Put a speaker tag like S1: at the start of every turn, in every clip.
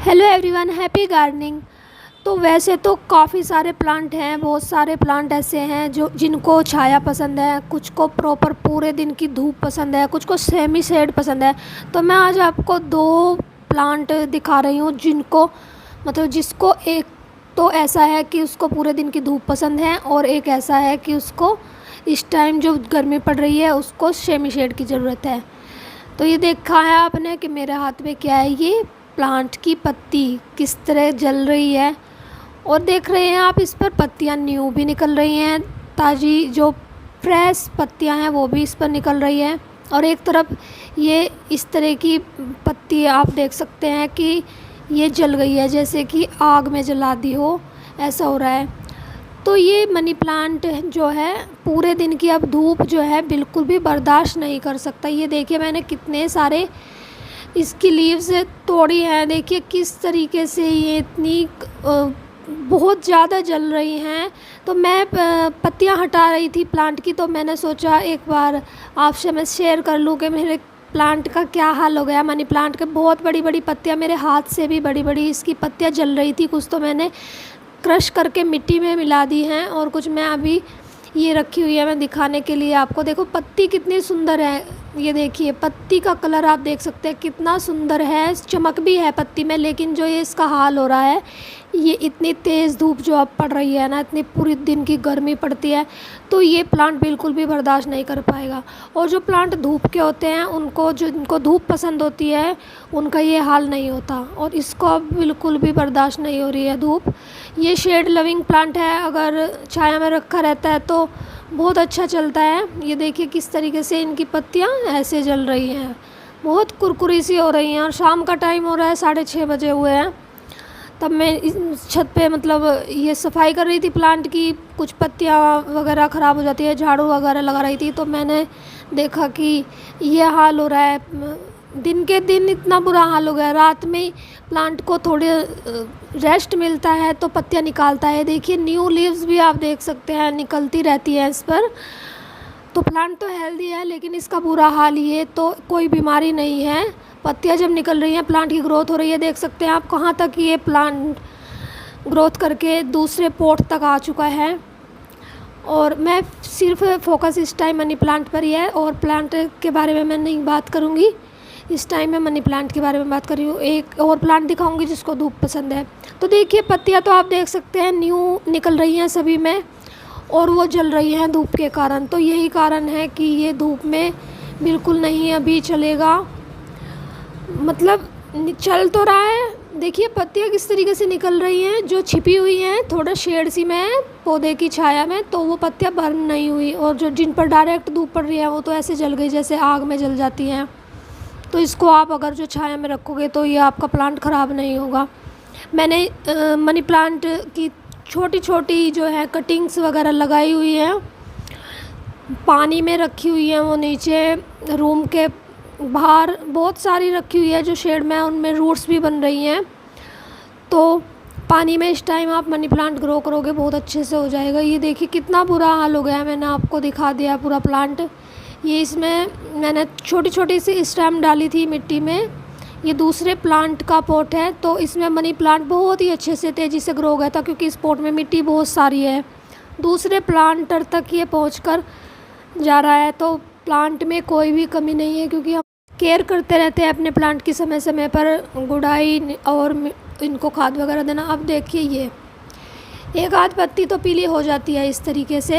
S1: Hello everyone, happy gardening. तो वैसे तो काफ़ी सारे प्लांट हैं, बहुत सारे प्लांट ऐसे हैं जो जिनको छाया पसंद है, कुछ को प्रॉपर पूरे दिन की धूप पसंद है, कुछ को सेमी शेड पसंद है। तो मैं आज आपको दो प्लांट दिखा रही हूँ जिनको जिसको एक तो ऐसा है कि उसको पूरे दिन की धूप पसंद है और एक ऐसा है कि उसको इस टाइम जो गर्मी पड़ रही है उसको सेमी शेड की ज़रूरत है। तो ये देखा है आपने कि मेरे हाथ में क्या है, ये प्लांट की पत्ती किस तरह जल रही है और देख रहे हैं आप, इस पर पत्तियां न्यू भी निकल रही हैं, ताज़ी जो फ्रेश पत्तियां हैं वो भी इस पर निकल रही हैं। और एक तरफ ये इस तरह की पत्ती आप देख सकते हैं कि ये जल गई है, जैसे कि आग में जला दी हो, ऐसा हो रहा है। तो ये मनी प्लांट जो है पूरे दिन की अब धूप जो है बिल्कुल भी बर्दाश्त नहीं कर सकता। ये देखिए मैंने कितने सारे इसकी लीव्स तोड़ी हैं, देखिए किस तरीके से ये इतनी बहुत ज़्यादा जल रही हैं। तो मैं पत्तियां हटा रही थी प्लांट की, तो मैंने सोचा एक बार आपसे मैं शेयर कर लूँ कि मेरे प्लांट का क्या हाल हो गया। मनी प्लांट के बहुत बड़ी बड़ी पत्तियां, मेरे हाथ से भी बड़ी बड़ी इसकी पत्तियां जल रही थी। कुछ तो मैंने क्रश करके मिट्टी में मिला दी हैं और कुछ मैं अभी ये रखी हुई है मैं दिखाने के लिए आपको। देखो पत्ती कितनी सुंदर है, ये देखिए पत्ती का कलर आप देख सकते हैं कितना सुंदर है, चमक भी है पत्ती में। लेकिन जो ये इसका हाल हो रहा है, ये इतनी तेज़ धूप जो अब पड़ रही है ना, इतनी पूरी दिन की गर्मी पड़ती है, तो ये प्लांट बिल्कुल भी बर्दाश्त नहीं कर पाएगा। और जो प्लांट धूप के होते हैं उनको, जो इनको धूप पसंद होती है, उनका ये हाल नहीं होता। और इसको अब बिल्कुल भी बर्दाश्त नहीं हो रही है धूप। ये शेड लविंग प्लांट है, अगर छाया में रखा रहता है तो बहुत अच्छा चलता है। ये देखिए किस तरीके से इनकी पत्तियां ऐसे जल रही हैं, बहुत कुरकुरी सी हो रही हैं। और शाम का टाइम हो रहा है, 6:30 बजे हुए हैं। तब मैं इस छत पे ये सफाई कर रही थी प्लांट की, कुछ पत्तियां वगैरह ख़राब हो जाती है, झाड़ू वगैरह लगा रही थी। तो मैंने देखा कि ये हाल हो रहा है, दिन के दिन इतना बुरा हाल हो गया। रात में प्लांट को थोड़े रेस्ट मिलता है तो पत्तियां निकालता है। देखिए न्यू लीव्स भी आप देख सकते हैं निकलती रहती है इस पर। तो प्लांट तो हेल्दी है, लेकिन इसका बुरा हाल ये तो कोई बीमारी नहीं है। पत्तियां जब निकल रही हैं, प्लांट की ग्रोथ हो रही है, देख सकते हैं आप कहाँ तक ये प्लांट ग्रोथ करके दूसरे पॉट तक आ चुका है। और मैं सिर्फ फोकस इस टाइम मनी प्लांट पर ही है और प्लांट के बारे में मैं नहीं बात करूँगी। इस टाइम मैं मनी प्लांट के बारे में बात कर रही हूँ। एक और प्लांट दिखाऊंगी जिसको धूप पसंद है। तो देखिए पत्तियाँ तो आप देख सकते हैं न्यू निकल रही हैं सभी में, और वो जल रही हैं धूप के कारण। तो यही कारण है कि ये धूप में बिल्कुल नहीं अभी चलेगा, चल तो रहा है। देखिए पत्तियाँ किस तरीके से निकल रही हैं, जो छिपी हुई हैं थोड़ा शेड सी में पौधे की छाया में, तो वो पत्तियाँ बर्न नहीं हुई। और जो जिन पर डायरेक्ट धूप पड़ रही है वो तो ऐसे जल गई जैसे आग में जल जाती हैं। तो इसको आप अगर जो छाया में रखोगे तो ये आपका प्लांट ख़राब नहीं होगा। मैंने मनी प्लांट की छोटी छोटी जो है कटिंग्स वगैरह लगाई हुई हैं, पानी में रखी हुई हैं, वो नीचे रूम के बाहर बहुत सारी रखी हुई है जो शेड में, उनमें रूट्स भी बन रही हैं। तो पानी में इस टाइम आप मनी प्लांट ग्रो करोगे बहुत अच्छे से हो जाएगा। ये देखिए कितना बुरा हाल हो गया है, मैंने आपको दिखा दिया पूरा प्लांट। ये इसमें मैंने छोटी छोटी सी स्टेम डाली थी मिट्टी में। ये दूसरे प्लांट का पॉट है, तो इसमें मनी प्लांट बहुत ही अच्छे से तेज़ी से ग्रो हो गया था, क्योंकि इस पॉट में मिट्टी बहुत सारी है। दूसरे प्लांटर तक ये पहुंचकर जा रहा है, तो प्लांट में कोई भी कमी नहीं है, क्योंकि हम केयर करते रहते हैं अपने प्लांट की, समय समय पर गुड़ाई और इनको खाद वगैरह देना। अब देखिए ये एक आध पत्ती तो पीली हो जाती है इस तरीके से।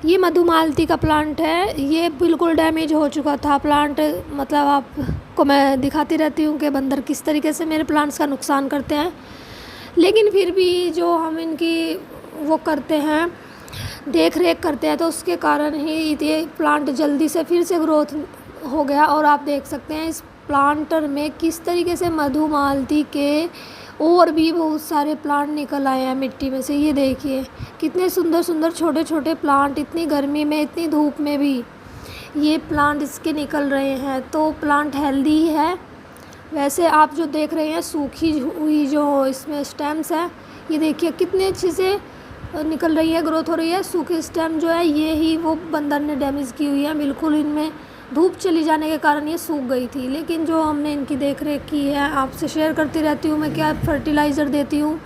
S1: ये मधुमालती का प्लांट है, ये बिल्कुल डैमेज हो चुका था प्लांट। आपको मैं दिखाती रहती हूँ कि बंदर किस तरीके से मेरे प्लांट्स का नुकसान करते हैं, लेकिन फिर भी जो हम इनकी वो करते हैं, देख रेख करते हैं, तो उसके कारण ही ये प्लांट जल्दी से फिर से ग्रोथ हो गया। और आप देख सकते हैं इस प्लांटर में किस तरीके से मधुमालती के और भी बहुत सारे प्लांट निकल आए हैं मिट्टी में से। ये देखिए कितने सुंदर सुंदर छोटे छोटे प्लांट, इतनी गर्मी में इतनी धूप में भी ये प्लांट इसके निकल रहे हैं। तो प्लांट हेल्दी है। वैसे आप जो देख रहे हैं सूखी हुई जो इसमें स्टेम्स है, ये देखिए कितने अच्छे से निकल रही है, ग्रोथ हो रही है। सूखे स्टेम जो है ये ही वो बंदर ने डैमेज की हुई है, बिल्कुल इनमें धूप चली जाने के कारण ये सूख गई थी। लेकिन जो हमने इनकी देख रेख की है, आपसे शेयर करती रहती हूँ मैं क्या फर्टिलाइज़र देती हूँ।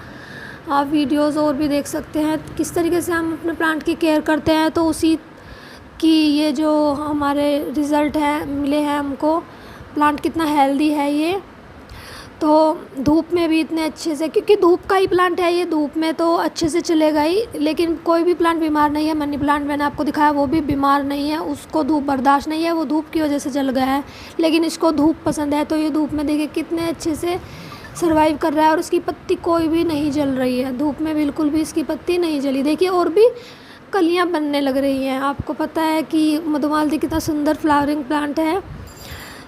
S1: आप वीडियोस और भी देख सकते हैं किस तरीके से हम अपने प्लांट की केयर करते हैं, तो उसी की ये जो हमारे रिज़ल्ट है मिले हैं हमको। प्लांट कितना हेल्दी है ये, तो धूप में भी इतने अच्छे से, क्योंकि धूप का ही प्लांट है ये, धूप में तो अच्छे से चलेगा ही। लेकिन कोई भी प्लांट बीमार नहीं है। मनी प्लांट मैंने आपको दिखाया वो भी बीमार नहीं है, उसको धूप बर्दाश्त नहीं है, वो धूप की वजह से जल गया है। लेकिन इसको धूप पसंद है, तो ये धूप में देखिए कितने अच्छे से सर्वाइव कर रहा है। और इसकी पत्ती कोई भी नहीं जल रही है, धूप में बिल्कुल भी इसकी पत्ती नहीं जली। देखिए और भी कलियाँ बनने लग रही हैं। आपको पता है कि मधुमालती कितना सुंदर फ्लावरिंग प्लांट है।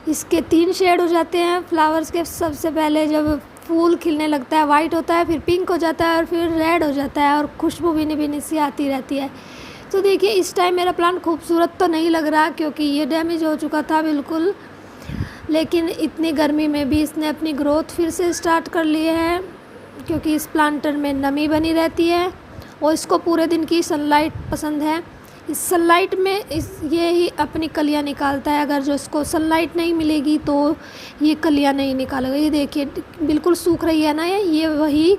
S1: इसके 3 शेड हो जाते हैं फ्लावर्स के। सबसे पहले जब फूल खिलने लगता है वाइट होता है, फिर पिंक हो जाता है और फिर रेड हो जाता है, और खुशबू भीनी भीनी सी आती रहती है। तो देखिए इस टाइम मेरा प्लांट खूबसूरत तो नहीं लग रहा क्योंकि ये डैमेज हो चुका था बिल्कुल। लेकिन इतनी गर्मी में भी इसने अपनी ग्रोथ फिर से स्टार्ट कर ली है, क्योंकि इस प्लांटर में नमी बनी रहती है और इसको पूरे दिन की सनलाइट पसंद है। इस सनलाइट में ये ही अपनी कलियां निकालता है। अगर जो इसको सनलाइट नहीं मिलेगी तो ये कलियां नहीं निकालेगा। ये देखिए बिल्कुल सूख रही है ना, ये वही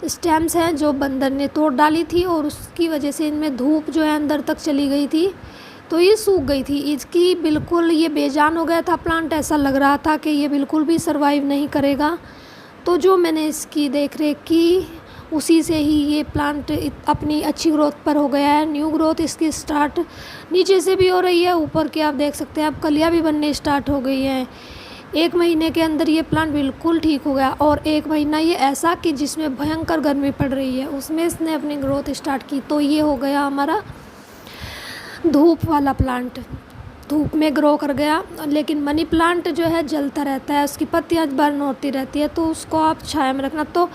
S1: स्टेम्स हैं जो बंदर ने तोड़ डाली थी, और उसकी वजह से इनमें धूप जो है अंदर तक चली गई थी, तो ये सूख गई थी। इसकी बिल्कुल ये बेजान हो गया था प्लांट, ऐसा लग रहा था कि ये बिल्कुल भी सर्वाइव नहीं करेगा। तो जो मैंने इसकी देख रेख की उसी से ही ये प्लांट अपनी अच्छी ग्रोथ पर हो गया है। न्यू ग्रोथ इसकी स्टार्ट नीचे से भी हो रही है, ऊपर की आप देख सकते हैं, अब कलियाँ भी बनने स्टार्ट हो गई हैं। 1 महीने के अंदर ये प्लांट बिल्कुल ठीक हो गया, और 1 महीना ये ऐसा कि जिसमें भयंकर गर्मी पड़ रही है उसमें इसने अपनी ग्रोथ स्टार्ट की। तो ये हो गया हमारा धूप वाला प्लांट, धूप में ग्रो कर गया। लेकिन मनी प्लांट जो है जलता रहता है, उसकी पत्तियाँ बर्न होती रहती है, तो उसको आप छाया में रखना। तो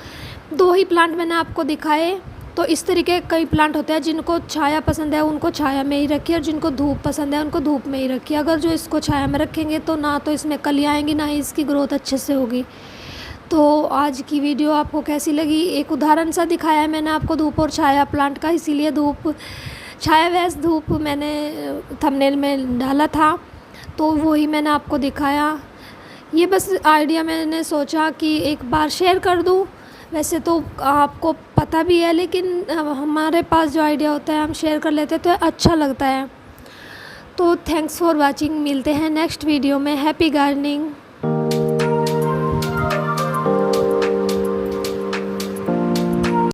S1: 2 ही प्लांट मैंने आपको दिखाए। तो इस तरीके कई प्लांट होते हैं, जिनको छाया पसंद है उनको छाया में ही रखिए, और जिनको धूप पसंद है उनको धूप में ही रखिए। अगर जो इसको छाया में रखेंगे तो ना तो इसमें कलियाँ आएंगी, ना ही इसकी ग्रोथ अच्छे से होगी। तो आज की वीडियो आपको कैसी लगी? एक उदाहरण सा दिखाया है मैंने आपको धूप और छाया प्लांट का, इसीलिए धूप छाया वैस धूप मैंने थंबनेल में डाला था, तो वही मैंने आपको दिखाया। ये बस आइडिया मैंने सोचा कि एक बार शेयर कर दूँ। वैसे तो आपको पता भी है, लेकिन हमारे पास जो आइडिया होता है हम शेयर कर लेते हैं तो अच्छा लगता है। तो थैंक्स फॉर वाचिंग, मिलते हैं नेक्स्ट वीडियो में। Happy gardening.